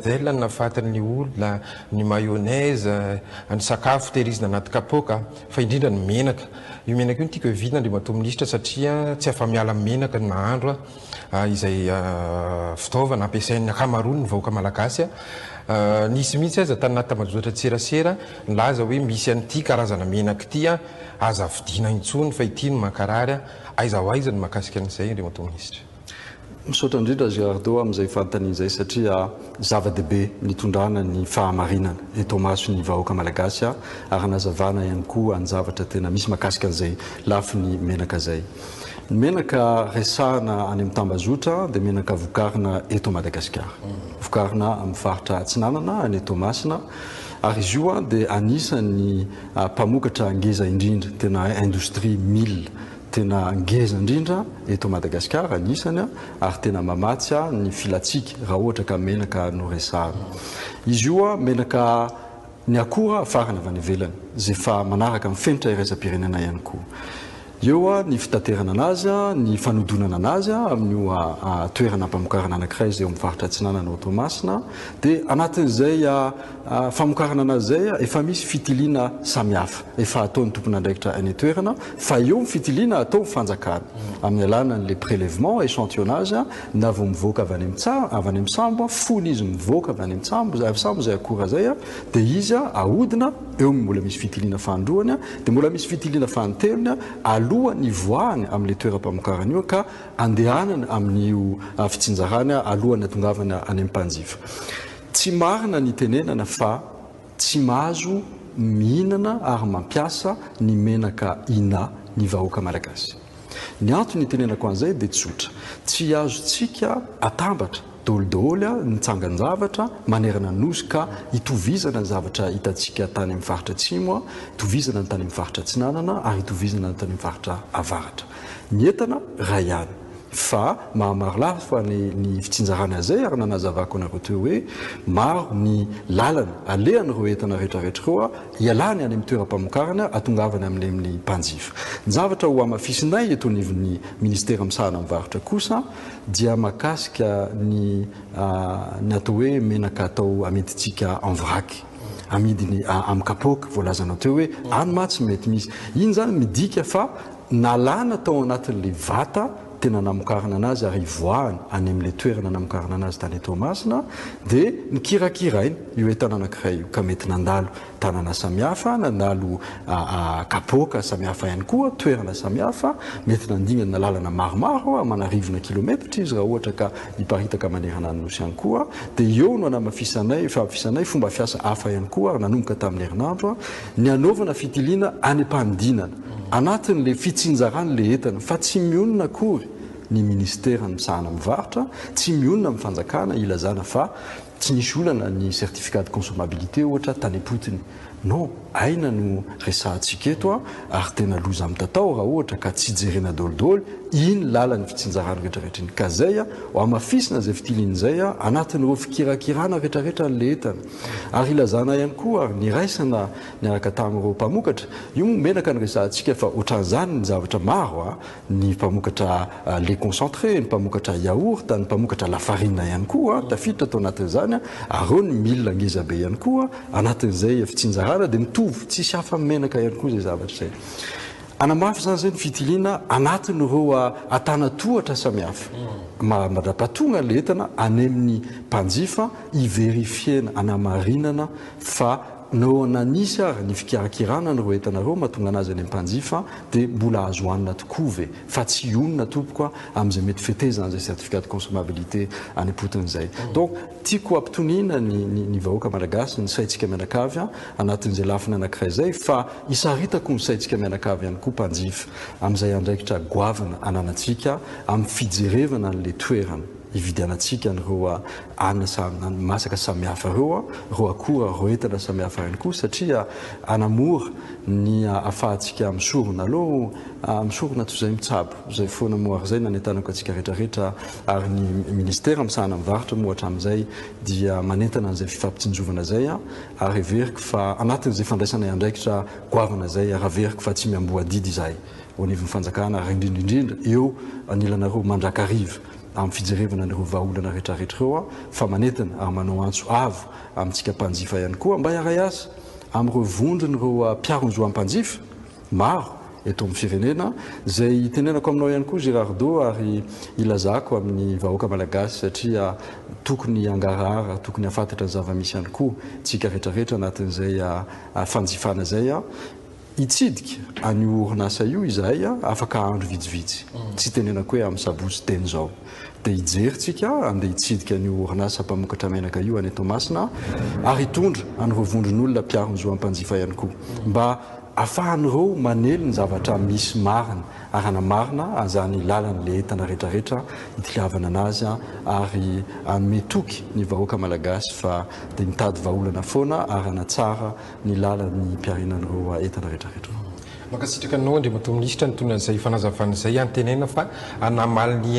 modèle nafatan'ny olona ny mayonnaise ny sakafo tehirizina anaty kapoka fa indrindra ny menaka io menaka io ny tiako vidina ndry mato ministra satria tsy afa-miala menaka ny nahandro izay fitaovana ampiasain'ny akamaroany ny vahoaka malagasy nisy mihitsy aza tany anaty tambazotra tserasera nilaza hoe misy an'ity karazana menaka ity aza vidina intsony fa ity ny mankarary aiza ho aiza ny mahakasika an'izay ndry mato ministra. Misaotra indrindra Gerardo amin'izay fanontanian'izay satria zava-dehibe nitondrana ny fahamarinana eto maso ny vahoaka malagasy ary nazavana ihany koa any zavatra tena misy mahakasika an'izay lafy ny menaka izay. Ny menaka resahana any amin'ny tambazotra dia menaka vokarina eto Madagasikara. Vokarina amin'ny faritra Atsinanana any eto masina ary izy io dia anisan'ny mpamokatra ngeza indrindra tena industrie mille tena ngeza indrindra eto Madagasikara anisany ary tena mamatsy ny filatsika raha ohatra ka menaka no resahana. Izy io menaka ny akora farany avy any ivelany izay fa manaraka mifenitra iraisam-pirenena ihany koa. Eo ny fitaterana anazy ny fanodonana anazy amin'io toerana mpamokarana anankiray izay eo amin'ny faritra Atsinanana eto Masina dia anatin'izay famokarana anazy zay efa misy fitiliana samihafa efa ataon'ny tompon'andraikitra any toerana fa eo ny fitiliana atao fanjakana amin'ny alalana le prélèvement échantillonnage na vao mivoaka avy any amin'ny sambo fony izy mivoaka avy any amin'ny sambo zay akora zay dia izy ahodina eo mbola misy fitiliana fandroany dia mbola misy fitiliana fantelony alohan'ny voahany amin'le toeram-pamokarana io ka andehanana amin'io fitsinjarany alohan'ny atongavana any amin'ny mpanjifa. Tsy marina ny tenenana fa tsy mahazo mihinana ary mampiasa ny menaka ina ny vahoaka malagasy. Ny antony tenenako an'izay dia tsotra. Tsy azontsika atambatra daholodaholy ny tsangan-javatra manerana nosy ka hitovizana ny zavatra hitantsika tany amin'ny faritra atsimo, hitovizana ny tany amin'ny faritra atsinanana ary hitovizana ny tany amin'ny faritra avaratra. Ny entana ray ihany fa mahamaro lafa ny fitsinjarana zay ary nanazavako anareo teo hoe maro ny lalana alehan'ireo entana rehetrarehetra reo ialany any amin'ny toeram-pamokarana atongavany amin'ny mpanjifa. Ny zavatra ho amafisinay eto ny ministera misahana mivarotra kosa dia mahakasika ny atao hoe menaka atao amidintsika en vrac amidiny amin'ny kapoka voalazanao teo hoe anomatsy mety misy iny zany midika fa nalana tao anatin'le vata tena namokarana anazy ary voahany any amin'le toerana namokarana anazy tany eto Masina dia nikirakirainy io entana anankiray io ka mety nandalo tanana samihafa nandalo kapoka samihafa ihany koa toerana samihafa mety nandingana na lalana maromaro manarivona kilometatra izy raha ohatra ka hiparitaka manerana ny nosy ihany koa dia eo no namafisanay fomba fiasa hafa ihany koa ary nanomboka tamin'ny herinandro ny anaovana fitiliana any am-pandinana anatin'le fitsinjaran'le entana fa tsy mionona akory ny ministera misahana mivarotra tsy mionona amin'ny fanjakana ilazana fa tsy nisy olana ny certificat de consommabilité ohatra tany am-potiny. Non, aina no resahantsika eto ary tena loza amin'ny tatao raha ohatra ka tsy jerena daholodaholy iny lalany fitsinjarana rehetrarehetra iny ka zay ho amafisina zay fitilian'izay anatin'ireo fikirakirana rehetrarehetra n'le entana ary ilazana ihany koa ary niraisana niaraka tamin'ireo mpamokatra io menaka ny resahantsika fa ohatran'izany ny zavatra maro ny mpamokatra lait concentré ny mpamokatra yaourt ny mpamokatra lafarina ihany koa tafiditra tao anatin'izany ary eo ny mille ngezabe ihany koa anatin'izay fitsinjarana dia mitovy tsisy hafa menaka ihany koa zay zavatra zay. Anamafy zany zay ny fitiliana anatin'ireo atanatohatra samihafa mandrapatonga le entana any amin'ny mpanjifa hiverifiena anamarinana fa nao nanisy ary ny fikirakirana n'ireo entanareo mahatonga anazy any amin'ny mpanjifa dia mbola azo hohanina tokoa ve fa tsy onona tompoka amin'izay mety fetezana zay certificat de consommabilité any am-potin'izay. Donc tiako ampitoniana ny vahoaka malagasy ny saintsika mianakavy anatin'izay lafiny anankiray zay fa isaritako ny saintsika mianakavy ihany koa mpanjifa amin'izay andraikitra goavana ananatsika amin'ny fijerevana n'le toerana hividianatsika n'ireo masaka samihafa reo akora reo entana samihafa ihany koa satria anamora ny ahafahantsika misorona aloha misorona toy izay mitsabo zay foana moa zay nanentanako atsika rehetrarehetra ary ny ministera misahana mivarotra moa hatramin'izay dia manentana an'izay fifampitsinjovana zay ary everiko fa anatin'izay fandraisana andraikitra goavana zay ary averiko fa tsy miamboa didy izahay ho anivon'ny fanjakana ary indrindraindrindra eo anilanareo mandrakariva amin'ny fijerevana nireo vahaolana rehetrarehetra reo fa manentana ary manao antso avo amintsika mpanjifa ihany koa mba hiaray azy amin'ireo vondron'ireo mpiaronjoam-mpanjifa maro eto amin'ny firenena izay tenenako aminao ihany koa Girardeau ary ilazako amin'ny vahoaka malagasy satria tokony angarahara tokony hafantatra ny zava-misy ihany koa tsika rehetrarehetra anatin'izay fanjifana zay hitsidika an'io orinasa io izahay afaka andro vitsivitsy tsy tenenako hoe amin'ny sabotsy teny zao dia hijeritsika andeha hitsidika an'io orinasa mpamokatra menaka io any Tomasina ary hitondra an'ireo vondron'olona mpiaronjoam-mpanjifa ihany koa mba afahan'ireo manelo ny zavatra misy marina ary anamarina azany lalan'le entana rehetrarehetra hitiliavana anazy ary ametoky ny vahoaka malagasy fa dia mitady vahaolana foana ary anatsara ny lalan'ny mpiarinan'ireo entana rehetrarehetra. Makasitraka anao Andriamatoa Minisitra ny tonon'izay fanazavana izay antenena fa anamaly ny